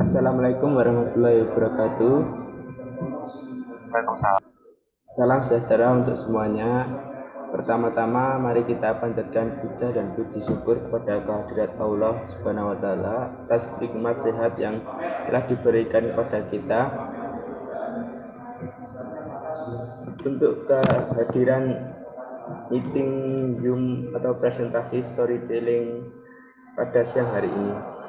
Assalamualaikum warahmatullahi wabarakatuh. Waalaikumsalam. Salam sejahtera untuk semuanya. Pertama-tama, mari kita panjatkan puja dan puji syukur kepada kehadirat Allah Subhanahu wa Ta'ala atas nikmat sehat yang telah diberikan kepada kita untuk kehadiran meeting Zoom atau presentasi storytelling pada siang hari ini.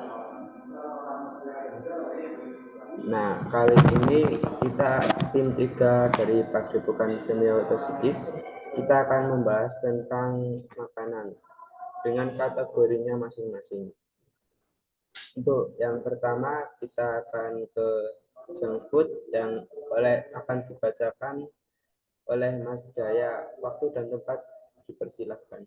Nah, kali ini kita tim 3 dari Padepokan Semiotosikis, kita akan membahas tentang makanan dengan kategorinya masing-masing. Untuk yang pertama, kita akan ke junk food yang akan dibacakan oleh Mas Jaya. Waktu dan tempat dipersilahkan.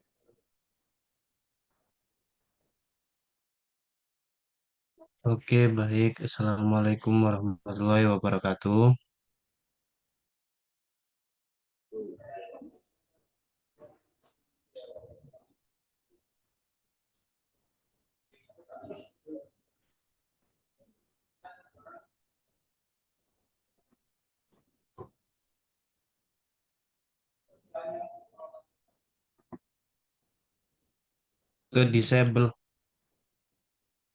Oke, baik. Assalamualaikum warahmatullahi wabarakatuh. Ke disable.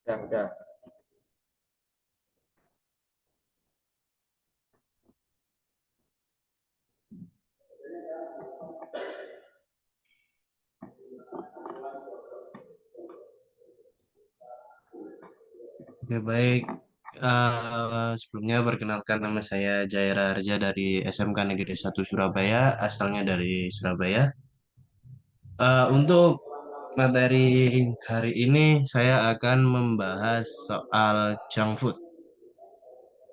Sudah. Oke, baik. Sebelumnya perkenalkan nama saya Jaira Arja dari SMK Negeri 1 Surabaya, asalnya dari Surabaya. Untuk materi hari ini saya akan membahas soal junk food.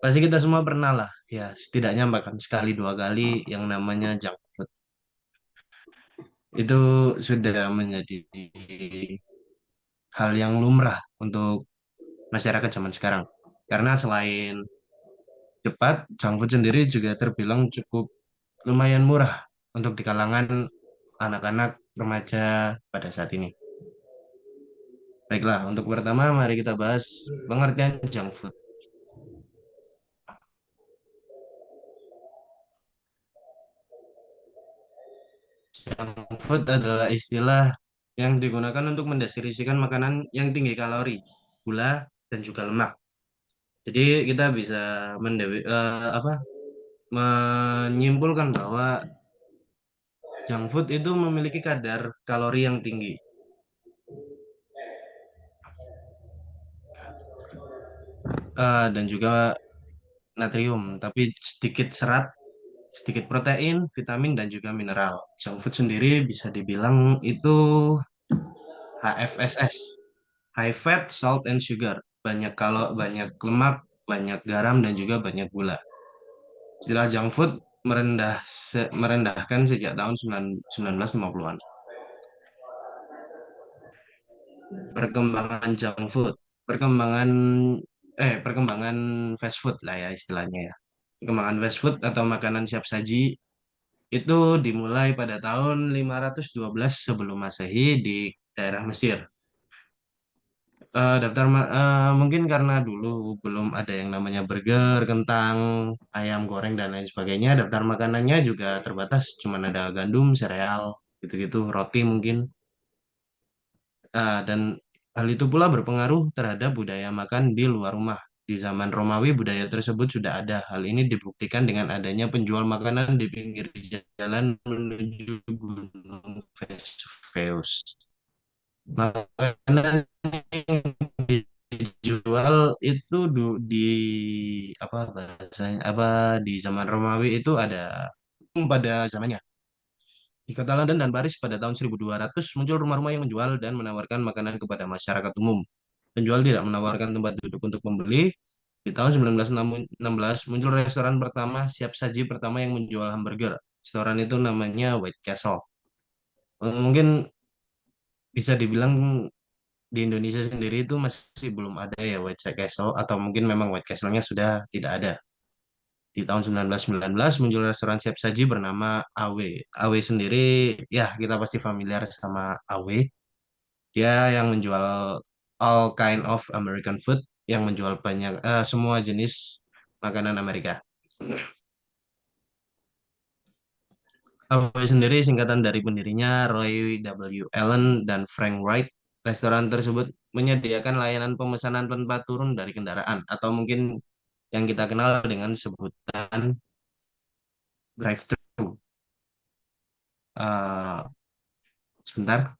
Pasti kita semua pernah lah, ya setidaknya makan sekali dua kali yang namanya junk food. Itu sudah menjadi hal yang lumrah untuk masyarakat zaman sekarang. Karena selain cepat, junk food sendiri juga terbilang cukup lumayan murah untuk di kalangan anak-anak remaja pada saat ini. Baiklah, untuk pertama mari kita bahas pengertian junk food. Junk food adalah istilah yang digunakan untuk mendeskripsikan makanan yang tinggi kalori, gula, dan juga lemak. Jadi kita bisa menyimpulkan bahwa junk food itu memiliki kadar kalori yang tinggi. Dan juga natrium, tapi sedikit serat, sedikit protein, vitamin, dan juga mineral. Junk food sendiri bisa dibilang itu HFSS, high fat, salt, and sugar. Banyak lemak, banyak garam, dan juga banyak gula. Istilah junk food merendahkan sejak tahun 1950-an. Perkembangan junk food, perkembangan perkembangan fast food lah ya istilahnya ya. Perkembangan fast food atau makanan siap saji itu dimulai pada tahun 512 sebelum Masehi di daerah Mesir. Mungkin karena dulu belum ada yang namanya burger, kentang, ayam goreng dan lain sebagainya. Daftar makanannya juga terbatas, cuman ada gandum, sereal, gitu-gitu, roti mungkin. Dan hal itu pula berpengaruh terhadap budaya makan di luar rumah. Di zaman Romawi, budaya tersebut sudah ada. Hal ini dibuktikan dengan adanya penjual makanan di pinggir jalan menuju Gunung Vesuvius. Makanan yang dijual itu di apa bahasanya apa di zaman Romawi itu ada pada zamannya. Di kota London dan Paris pada tahun 1200 muncul rumah-rumah yang menjual dan menawarkan makanan kepada masyarakat umum. Penjual tidak menawarkan tempat duduk untuk pembeli. Di tahun 1916 muncul restoran pertama siap saji pertama yang menjual hamburger. Restoran itu namanya White Castle. Mungkin bisa dibilang di Indonesia sendiri itu masih belum ada ya White Castle atau mungkin memang White Castle-nya sudah tidak ada. Di tahun 1919 muncul restoran siap saji bernama AW. AW sendiri ya kita pasti familiar sama AW. Dia yang menjual all kind of American food. yang menjual banyak semua jenis makanan Amerika. Subway sendiri singkatan dari pendirinya Roy W. Allen dan Frank Wright. Restoran tersebut menyediakan layanan pemesanan tanpa turun dari kendaraan atau mungkin yang kita kenal dengan sebutan drive-thru. Eh, Sebentar.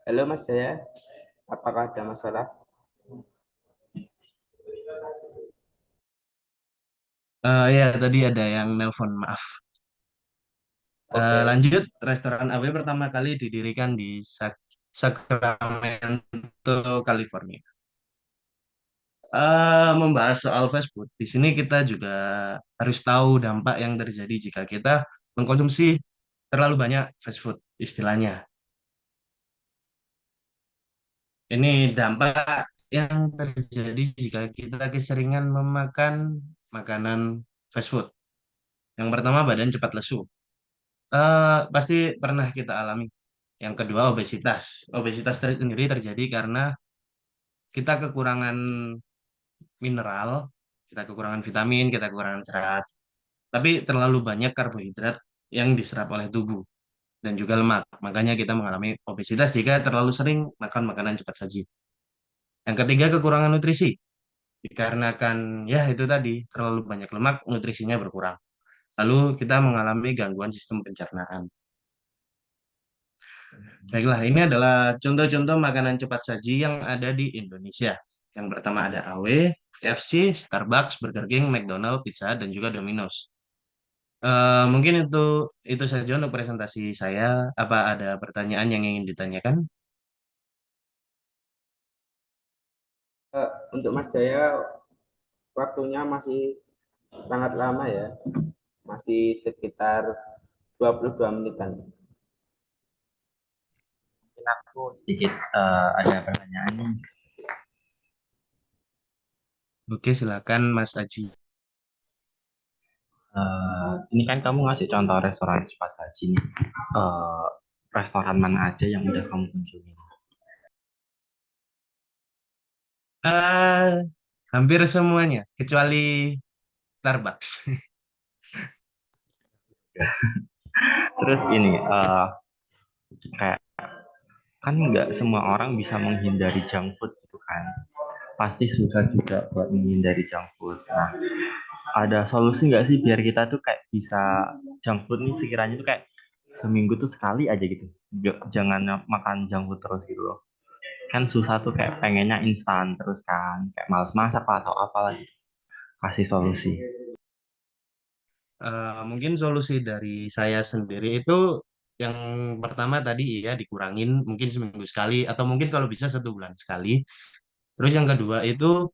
Halo Mas Jaya, apakah ada masalah? Ya, tadi ada yang nelpon, maaf. Oke. Lanjut, restoran AB pertama kali didirikan di Sacramento, California. Membahas soal fast food, di sini kita juga harus tahu dampak yang terjadi jika kita mengkonsumsi terlalu banyak fast food, istilahnya. Ini dampak yang terjadi jika kita keseringan memakan makanan fast food. Yang pertama, badan cepat lesu. Pasti pernah kita alami. Yang kedua, obesitas. Obesitas sendiri terjadi karena kita kekurangan mineral, kita kekurangan vitamin, kita kekurangan serat. Tapi terlalu banyak karbohidrat yang diserap oleh tubuh dan juga lemak. Makanya kita mengalami obesitas jika terlalu sering makan makanan cepat saji. Yang ketiga, kekurangan nutrisi. Dikarenakan ya itu tadi, terlalu banyak lemak, nutrisinya berkurang. Lalu kita mengalami gangguan sistem pencernaan. Baiklah, ini adalah contoh-contoh makanan cepat saji yang ada di Indonesia. Yang pertama ada AW, KFC, Starbucks, Burger King, McDonald, Pizza Hut, dan juga Domino's. Mungkin itu saja untuk presentasi saya. Apa ada pertanyaan yang ingin ditanyakan? Untuk Mas Jaya, waktunya masih sangat lama ya, masih sekitar 22 menitan. Mungkin aku sedikit ada pertanyaan nih. Oke, silakan Mas Aji. Ini kan kamu ngasih contoh restoran cepat saji nih. Eh, Restoran mana aja yang udah kamu kunjungi? Eh, Hampir semuanya, kecuali Starbucks. Terus ini kayak kan nggak semua orang bisa menghindari junk food gitu kan? Pasti susah juga buat menghindari junk food. Nah, ada solusi nggak sih biar kita tuh kayak bisa junk food nih sekiranya tuh kayak seminggu tuh sekali aja gitu. Jangan makan junk food terus gitu loh. Kan susah tuh kayak pengennya instan terus kan kayak males masak lah atau apalah gitu. Kasih solusi. Mungkin solusi dari saya sendiri itu yang pertama tadi ya dikurangin mungkin seminggu sekali atau mungkin kalau bisa 1 bulan sekali. Terus yang kedua itu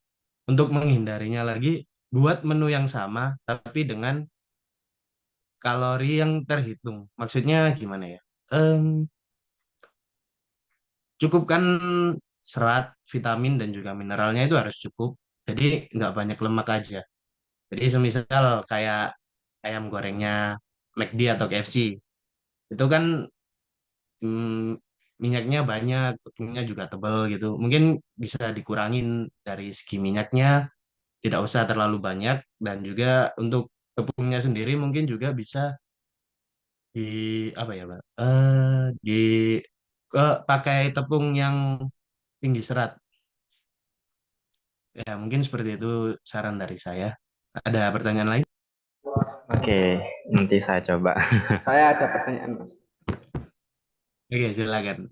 untuk menghindarinya lagi buat menu yang sama tapi dengan kalori yang terhitung. Maksudnya gimana ya? Cukupkan serat, vitamin dan juga mineralnya itu harus cukup. Jadi nggak banyak lemak aja. Jadi semisal kayak ayam gorengnya McD atau KFC itu kan minyaknya banyak, tepungnya juga tebal gitu. Mungkin bisa dikurangin dari segi minyaknya, tidak usah terlalu banyak dan juga untuk tepungnya sendiri mungkin juga bisa di apa ya, Pak? Di pakai tepung yang tinggi serat. Ya, mungkin seperti itu saran dari saya. Ada pertanyaan lain? Oke, nanti saya coba. Saya ada pertanyaan Mas. Oke, silakan.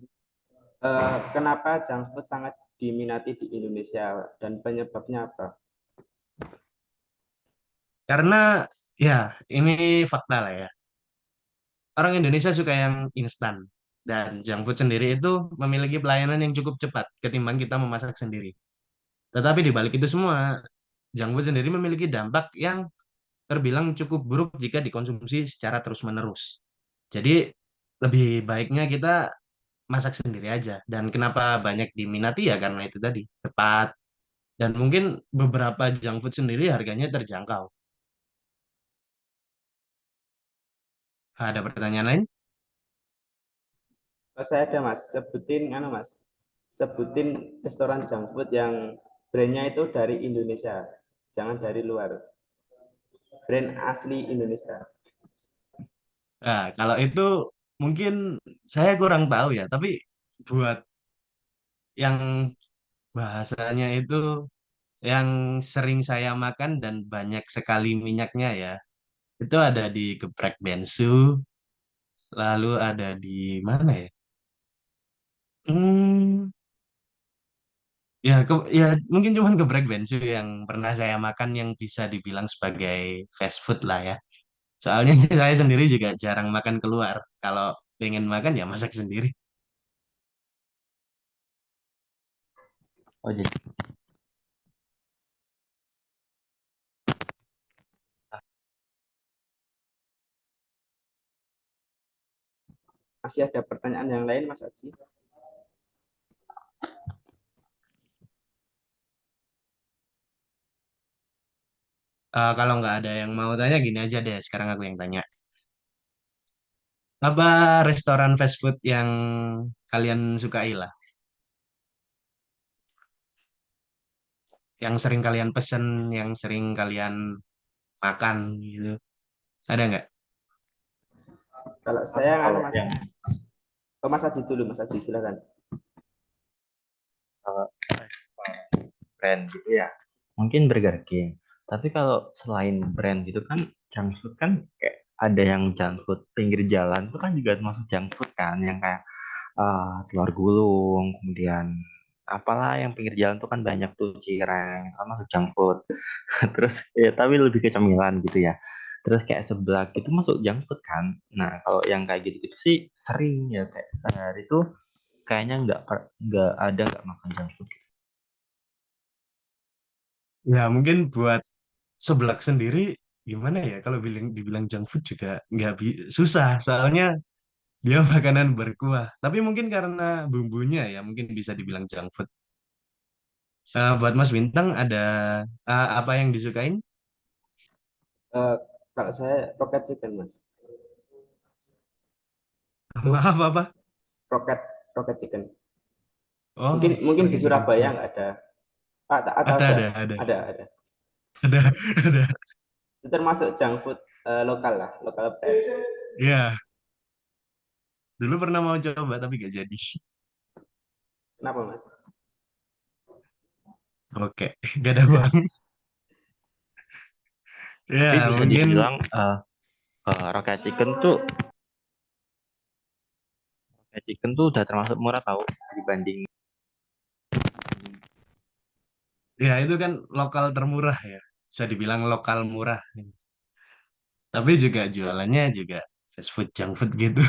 Kenapa junk food sangat diminati di Indonesia dan penyebabnya apa? Karena ya ini fakta lah ya. orang Indonesia suka yang instan. Dan junk food sendiri itu memiliki pelayanan yang cukup cepat ketimbang kita memasak sendiri. Tetapi di balik itu semua, junk food sendiri memiliki dampak yang terbilang cukup buruk jika dikonsumsi secara terus-menerus. Jadi lebih baiknya kita masak sendiri aja. Dan kenapa banyak diminati ya karena itu tadi, cepat. Dan mungkin beberapa junk food sendiri harganya terjangkau. Ada pertanyaan lain? Oh, saya ada mas, sebutin restoran junk food yang brandnya itu dari Indonesia, jangan dari luar, brand asli Indonesia. Nah, kalau itu mungkin saya kurang tahu ya, tapi buat yang bahasanya itu yang sering saya makan dan banyak sekali minyaknya ya, itu ada di Geprek Bensu, lalu ada di mana ya? Hmm, ya mungkin cuma Geprek Bensu yang pernah saya makan yang bisa dibilang sebagai fast food lah ya. Soalnya saya sendiri juga jarang makan keluar. Kalau pengen makan ya masak sendiri. Oh jadi Masih ada pertanyaan yang lain mas Aji? Kalau nggak ada yang mau tanya, gini aja deh. Sekarang aku yang tanya. Apa restoran fast food yang kalian sukai lah? Yang sering kalian pesen, yang sering kalian makan gitu. Ada nggak? Kalau saya kalau mas, yang mas Aji dulu, mas Aji silakan. uh, brand gitu ya, mungkin Burger King. Tapi kalau selain brand gitu kan, junk food kan kayak ada yang junk food pinggir jalan itu kan juga termasuk junk food kan, yang kayak telur gulung, kemudian apalah yang pinggir jalan tuh kan banyak tuh cireng, itu kan masuk junk food. Terus ya tapi lebih ke cemilan gitu ya. Terus kayak seblak itu masuk junk food kan. Nah kalau yang kayak gitu-gitu sih sering ya, kayak sehari tuh kayaknya nggak makan junk food. Ya mungkin buat seblak sendiri gimana ya? Kalau dibilang junk food juga nggak susah. Soalnya dia makanan berkuah. Tapi mungkin karena bumbunya ya mungkin bisa dibilang junk food. Buat Mas Bintang ada apa yang disukain? Eh, Kalau saya rocket chicken mas, itu Maaf apa? rocket rocket chicken. Mungkin Oh, mungkin di pakai chicken. Surabaya nggak ada. Atau Ada, ada, ada, ada, ada. ada, ada. Itu termasuk junk food lokal lah, lokal brand. Ya, dulu pernah mau coba tapi gak jadi. Kenapa mas? Oke, gak ada uang. Tapi Ya, bisa mungkin dibilang Rocket Chicken tuh udah termasuk murah tahu dibanding. ya itu kan lokal termurah ya. Bisa dibilang lokal murah. Tapi juga jualannya juga fast food, junk food gitu.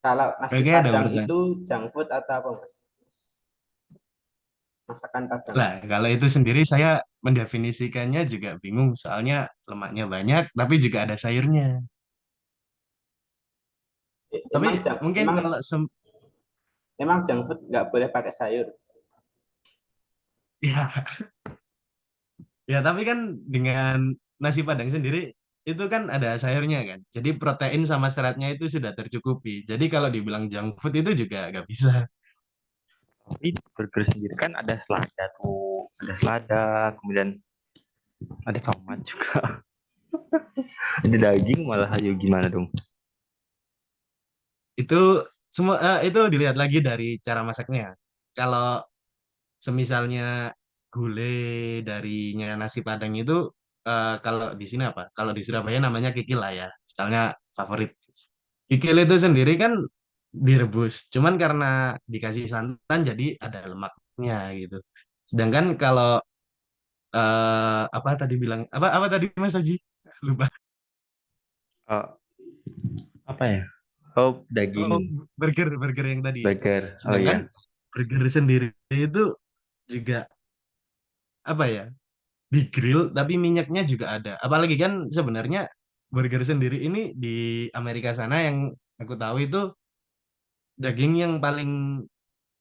Kalau nasi Oke, ada Padang pertanyaan. itu junk food atau apa mas? Masakan Padang. Lah, kalau itu sendiri saya mendefinisikannya juga bingung. Soalnya lemaknya banyak, tapi juga ada sayurnya. Tapi Emang mungkin emang kalau emang junk food nggak boleh pakai sayur. ya, ya tapi kan dengan nasi Padang sendiri itu kan ada sayurnya kan. Jadi protein sama seratnya itu sudah tercukupi. Jadi kalau dibilang junk food itu juga nggak bisa. Tapi burger sendiri kan ada selada tuh, ada selada, kemudian ada tomat juga, ada daging malah, ayo gimana dong? Itu semua itu dilihat lagi dari cara masaknya. Kalau semisalnya gulai darinya nasi Padang itu kalau di sini apa? Kalau di Surabaya namanya kikil lah ya. Misalnya favorit. Kikil itu sendiri kan direbus. Cuman karena dikasih santan jadi ada lemaknya gitu. Sedangkan kalau apa tadi bilang apa apa tadi Mas Haji? Lupa. Oh, apa ya? Oh, daging Oh, burger yang tadi. burger. Oh Sedangkan iya. burger sendiri itu juga apa ya? Di grill tapi minyaknya juga ada. Apalagi kan sebenarnya burger sendiri ini di Amerika sana yang aku tahu itu daging yang paling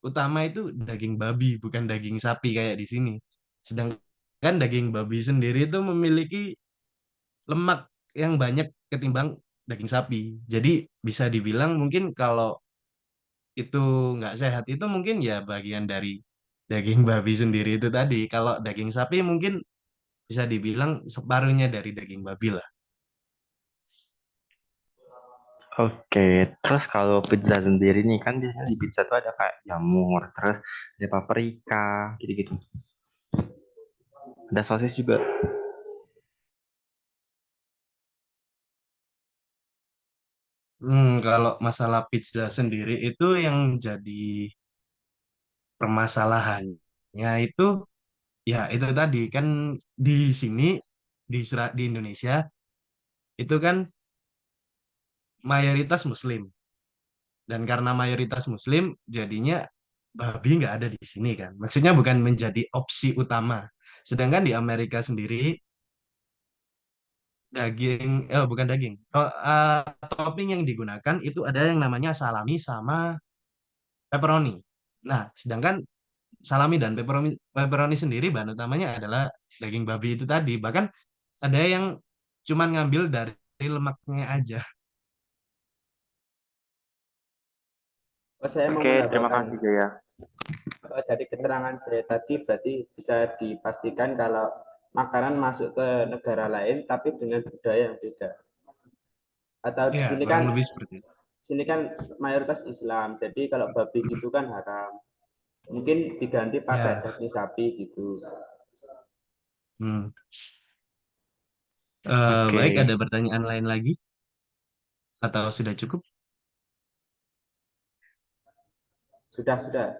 utama itu daging babi, bukan daging sapi kayak di sini. Sedangkan daging babi sendiri itu memiliki lemak yang banyak ketimbang daging sapi. Jadi bisa dibilang mungkin kalau itu nggak sehat itu mungkin ya bagian dari daging babi sendiri itu tadi. Kalau daging sapi mungkin bisa dibilang separuhnya dari daging babi lah. Oke, terus kalau pizza sendiri nih kan biasanya di pizza tuh ada kayak jamur, terus ada paprika, gitu-gitu. Ada sosis juga. Kalau masalah pizza sendiri itu yang jadi permasalahannya itu ya itu tadi kan di sini di Indonesia itu kan mayoritas Muslim dan karena mayoritas Muslim jadinya babi nggak ada di sini kan. Maksudnya bukan menjadi opsi utama. Sedangkan di Amerika sendiri daging bukan daging. Topping yang digunakan itu ada yang namanya salami sama pepperoni. Nah, sedangkan salami dan pepperoni sendiri bahan utamanya adalah daging babi itu tadi. Bahkan ada yang cuman ngambil dari lemaknya aja. Oh, saya mau Oke, terima menambahkan kasih Jaya. dari keterangan saya tadi berarti bisa dipastikan kalau makanan masuk ke negara lain tapi dengan budaya yang beda. Atau di Ya, sini kan kurang lebih seperti itu. mayoritas Islam. Jadi kalau babi gitu kan haram. Mungkin diganti pakai Ya, daging sapi gitu. hmm. Oke, Baik, ada pertanyaan lain lagi atau sudah cukup? Sudah.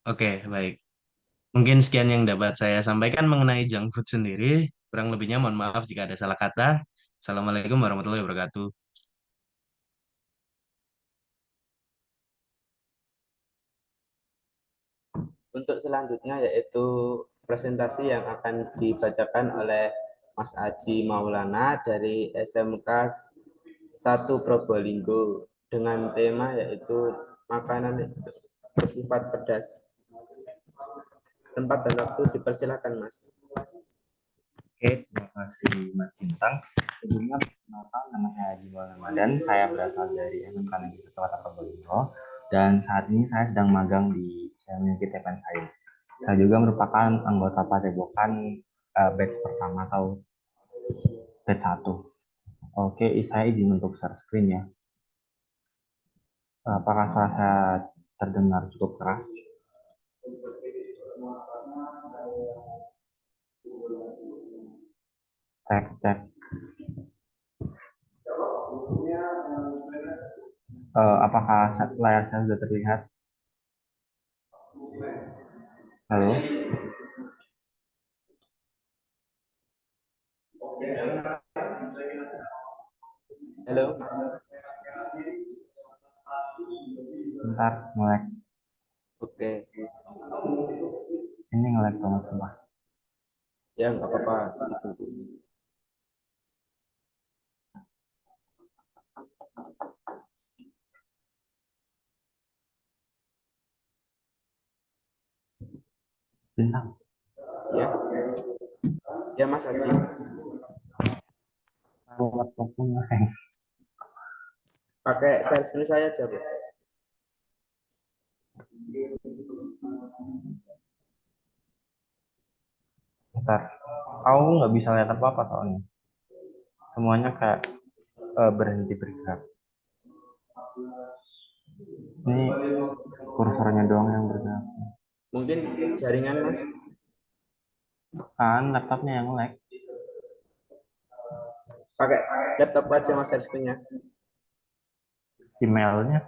Oke, baik. Mungkin sekian yang dapat saya sampaikan mengenai junk food sendiri. Kurang lebihnya mohon maaf jika ada salah kata. Assalamualaikum warahmatullahi wabarakatuh. Untuk selanjutnya yaitu presentasi yang akan dibacakan oleh Mas Aji Maulana dari SMK 1 Probolinggo dengan tema yaitu makanan bersifat pedas. Tempat dan waktu dipersilakan, Mas. oke, terima kasih Mas Bintang. Sebelumnya perkenalkan nama saya Haji Ramadan. Saya berasal dari SMK Negeri 1 Kota Probolinggo dan saat ini saya sedang magang di Community Advanced Science. Saya juga merupakan anggota Padepokan batch pertama atau batch 1. Oke, saya izin untuk share screen ya. Apakah suara saya terdengar cukup keras? Cek, cek. Apakah layar saya sudah terlihat? Halo? Halo. Bentar, nge-lag. Oke. Ini nge-lag banget semua. Ya, nggak apa-apa. Ditunggu. Bintang. Ya. Ya, Mas Aji. Laptopku nge-hang. Pakai share screen saya aja, Bu. Bentar. Aku nggak bisa lihat apa-apa soalnya. Semuanya kayak berhenti bergerak. Ini kursornya doang yang bergerak. Mungkin jaringan, Mas. Kan laptopnya yang lag. Pakai laptop aja, Mas, share screen-nya. Emailnya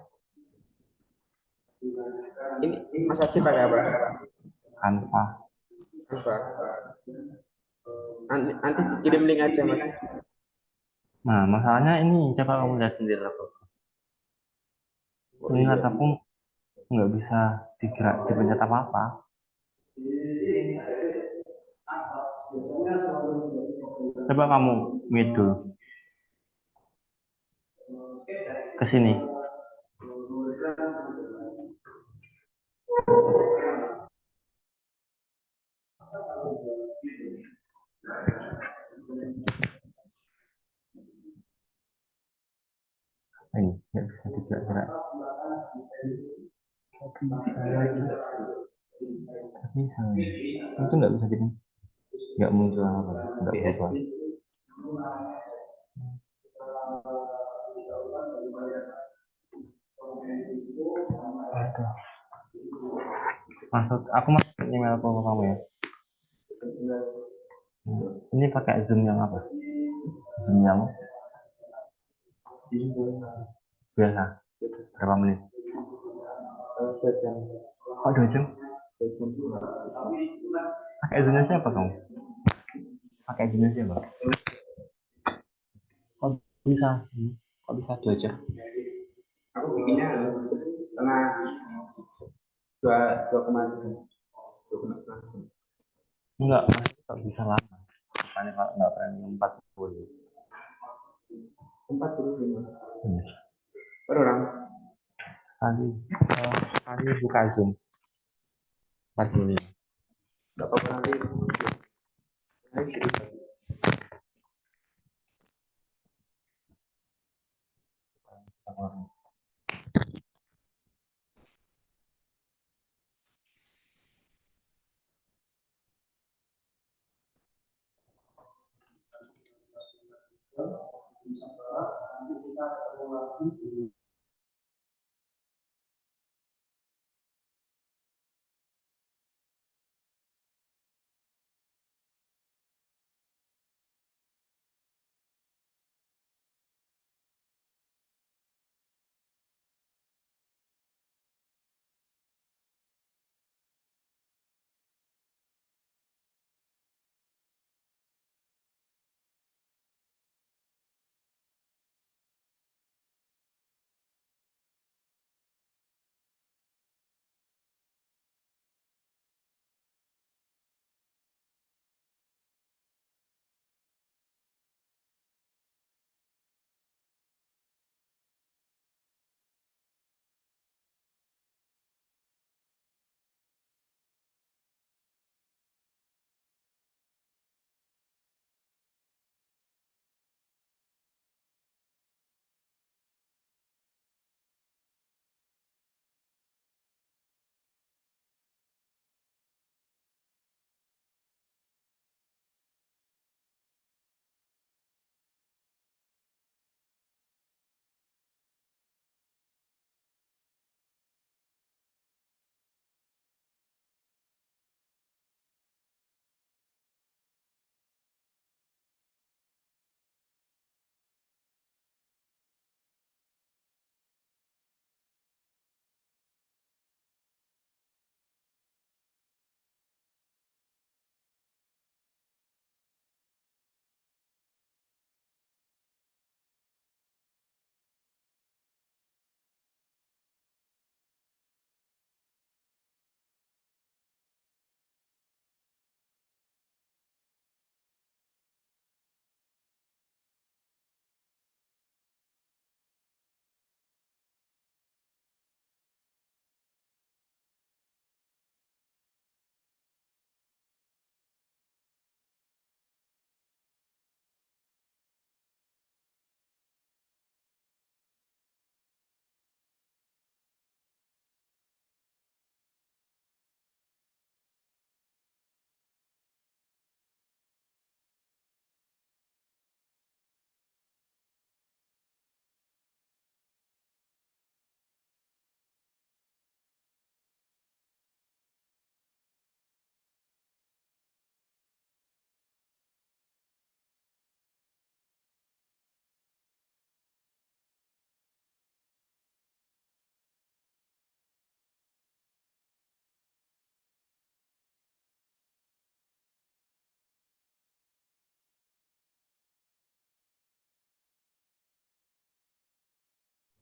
Ini Mas Aji pakai apa? Canva. Apa? Nanti dikirim link aja, Mas. Nah, masalahnya ini coba kamu lihat sendiri laptop. Ini laptopku nggak bisa digerak, dipencet apa-apa. Coba kamu mute dulu ke sini. Ini nggak bisa digerak-gerak. Tapi itu nggak bisa gini. Nggak muncul apa, nggak berubah. Aduh. Aku masukin email ke kamu ya. Ini pakai Zoom yang apa? Zoom yang biasa. Berapa menit? Oh, 2 jam. Pakai Zoomnya siapa kamu? Pakai Zoomnya siapa? Kok bisa? Kok bisa 2 jam? Aku bikinnya setengah dua kemarin. Enggak, kok bisa lama. Makanya kalau nggak premium 40. 45 Hmm. per orang. Tadi, tadi buka Zoom 45. Nggak apa-apa nanti. Nanti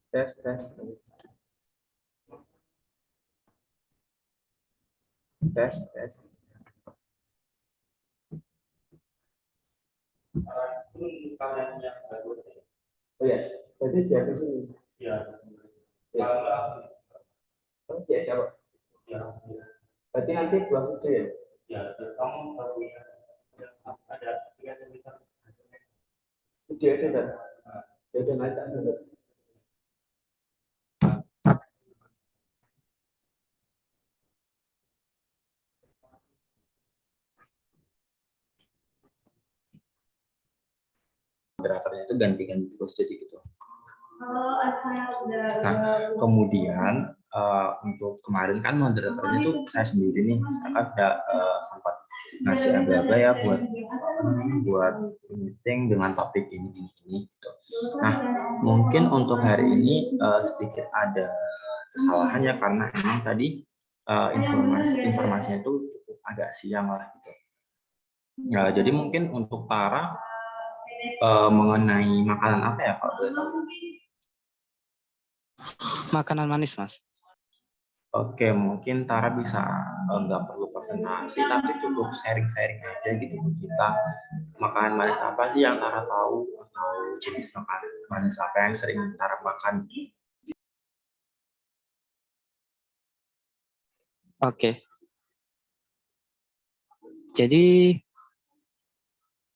Tes, tes, tes, tes. Oh ya, berarti dia ke sini. Ya. Oh, dia siapa? Ya. Berarti nanti buang itu ya? Ya, kamu tahu ya. Ada 3 cm. Dia ada kan? Dia ada naik kan? Moderatornya itu ganti-ganti terus jadi gitu. Nah, kemudian untuk kemarin kan moderatornya tuh saya sendiri nih, saya kan udah sempat ngasih aba-aba ya buat meeting dengan topik ini gitu. Nah, mungkin untuk hari ini sedikit ada kesalahannya karena memang tadi informasinya itu cukup agak siang lah gitu. Ya, jadi mungkin untuk Tara mengenai makanan apa ya Pak? Makanan manis, Mas. Oke, mungkin Tara bisa nggak perlu presentasi, tapi cukup sharing-sharing aja gitu ke kita. Makanan manis apa sih yang Tara tahu atau jenis makanan manis apa yang sering Tara makan? Oke. Jadi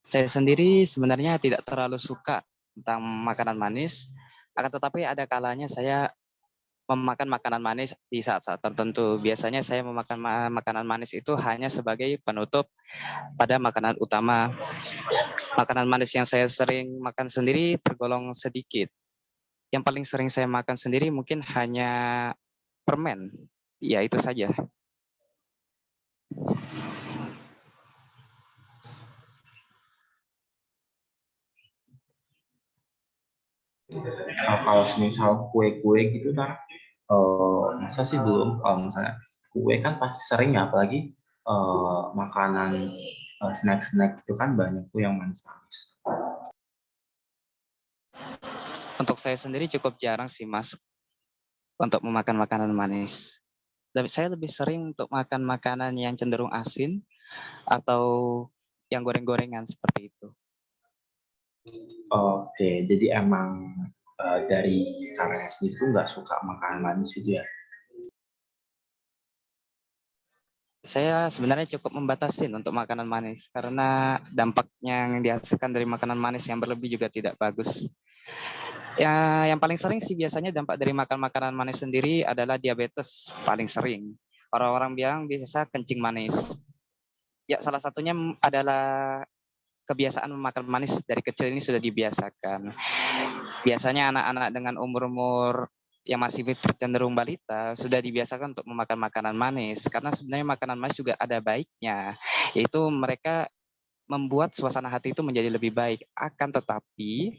saya sendiri sebenarnya tidak terlalu suka tentang makanan manis, akan tetapi ada kalanya saya memakan makanan manis di saat-saat tertentu. Biasanya saya memakan makanan manis itu hanya sebagai penutup pada makanan utama. Makanan manis yang saya sering makan sendiri tergolong sedikit. Yang paling sering saya makan sendiri mungkin hanya permen. Ya, itu saja. Kalau misal kue-kue gitu Tara, masa sih belum? Kalau misalnya kue kan pasti sering ya, apalagi makanan snack-snack itu kan banyak tuh yang manis-manis. Untuk saya sendiri cukup jarang sih, Mas, untuk memakan makanan manis. Saya lebih sering untuk makan makanan yang cenderung asin atau yang goreng-gorengan seperti itu. Oke, jadi emang dari Tara SD itu nggak suka makanan manis gitu ya? Saya sebenarnya cukup membatasi untuk makanan manis karena dampaknya yang dihasilkan dari makanan manis yang berlebih juga tidak bagus. Ya, yang paling sering sih biasanya dampak dari makan makanan manis sendiri adalah diabetes paling sering. Orang-orang bilang biasa kencing manis. Ya, salah satunya adalah kebiasaan memakan manis dari kecil ini sudah dibiasakan. Biasanya anak-anak dengan umur-umur yang masih cenderung balita sudah dibiasakan untuk memakan makanan manis karena sebenarnya makanan manis juga ada baiknya, yaitu mereka membuat suasana hati itu menjadi lebih baik. Akan tetapi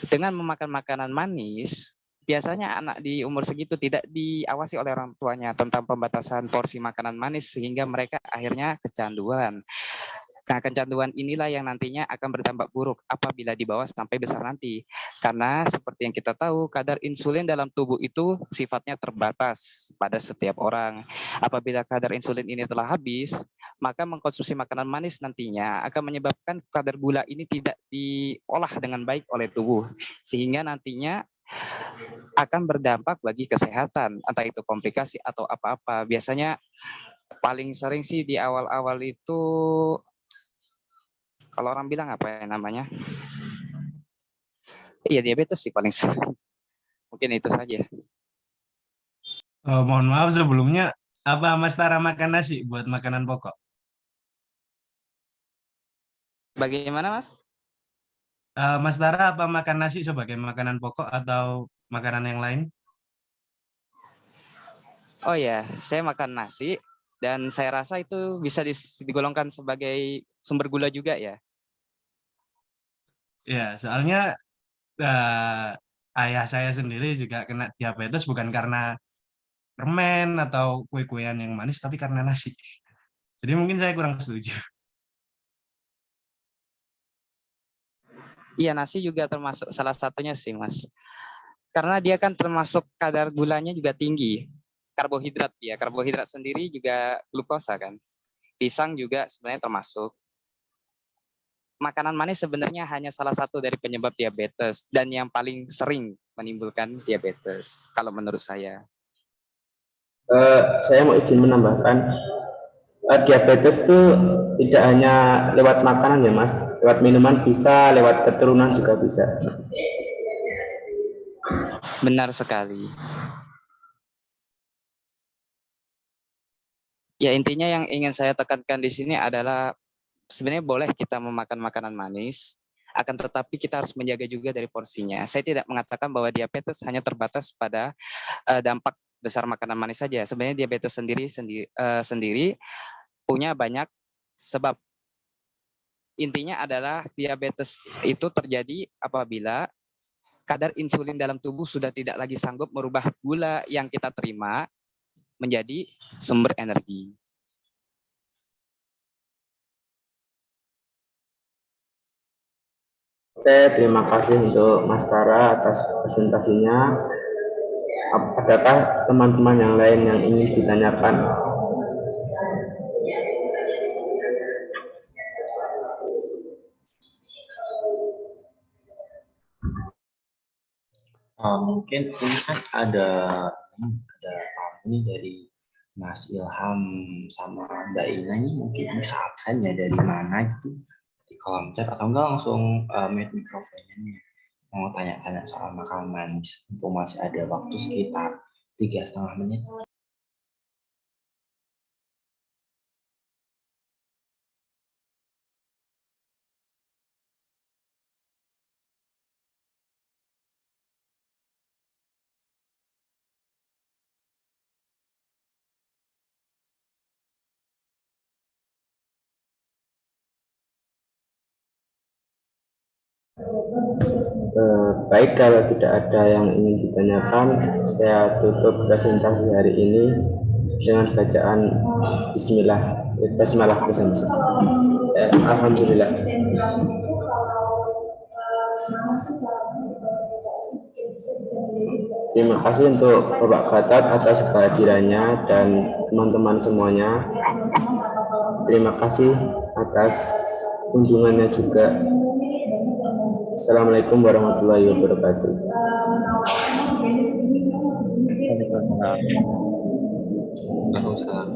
dengan memakan makanan manis biasanya anak di umur segitu tidak diawasi oleh orang tuanya tentang pembatasan porsi makanan manis sehingga mereka akhirnya kecanduan. Nah, kecanduan inilah yang nantinya akan berdampak buruk apabila dibawa sampai besar nanti. Karena seperti yang kita tahu, kadar insulin dalam tubuh itu sifatnya terbatas pada setiap orang. Apabila kadar insulin ini telah habis, maka mengkonsumsi makanan manis nantinya akan menyebabkan kadar gula ini tidak diolah dengan baik oleh tubuh. Sehingga nantinya akan berdampak bagi kesehatan, entah itu komplikasi atau apa-apa. Biasanya paling sering sih di awal-awal itu kalau orang bilang apa ya namanya? Iya, diabetes sih paling sering. Mungkin itu saja. Mohon maaf sebelumnya, apa Mas Tara makan nasi buat makanan pokok? Bagaimana, Mas? Mas Tara apa makan nasi sebagai makanan pokok atau makanan yang lain? Oh ya, saya makan nasi dan saya rasa itu bisa digolongkan sebagai sumber gula juga ya. Ya, soalnya eh, ayah saya sendiri juga kena diabetes bukan karena permen atau kue-kuean yang manis, tapi karena nasi. Jadi mungkin saya kurang setuju. Iya, nasi juga termasuk salah satunya sih, Mas. karena dia kan termasuk kadar gulanya juga tinggi. Karbohidrat sendiri juga glukosa kan. Pisang juga sebenarnya termasuk. Makanan manis sebenarnya hanya salah satu dari penyebab diabetes dan yang paling sering menimbulkan diabetes kalau menurut saya. Saya mau izin menambahkan, diabetes itu tidak hanya lewat makanan ya Mas, lewat minuman bisa, lewat keturunan juga bisa. Benar sekali. Ya, intinya yang ingin saya tekankan di sini adalah sebenarnya boleh kita memakan makanan manis, akan tetapi kita harus menjaga juga dari porsinya. Saya tidak mengatakan bahwa diabetes hanya terbatas pada dampak besar makanan manis saja. Sebenarnya diabetes sendiri punya banyak sebab. Intinya adalah diabetes itu terjadi apabila kadar insulin dalam tubuh sudah tidak lagi sanggup merubah gula yang kita terima menjadi sumber energi. Oke, terima kasih untuk Mas Tara atas presentasinya. Adakah teman-teman yang lain yang ingin ditanyakan? Mungkin ini kan ada tamu nih dari Mas Ilham sama Mbak Ina ini mungkin bisa absen ya dari mana gitu di kolom chat atau enggak langsung mute mikrofonnya nih mau tanya-tanya soal makanan manis. Untuk masih ada waktu sekitar 3,5 menit. Baik, kalau tidak ada yang ingin ditanyakan, saya tutup presentasi hari ini dengan bacaan Bismillah. Bismillah. Alhamdulillah. Terima kasih untuk Bapak Gatot atas kehadirannya dan teman-teman semuanya. Terima kasih atas kunjungannya juga. Assalamualaikum warahmatullahi wabarakatuh. Waalaikumsalam.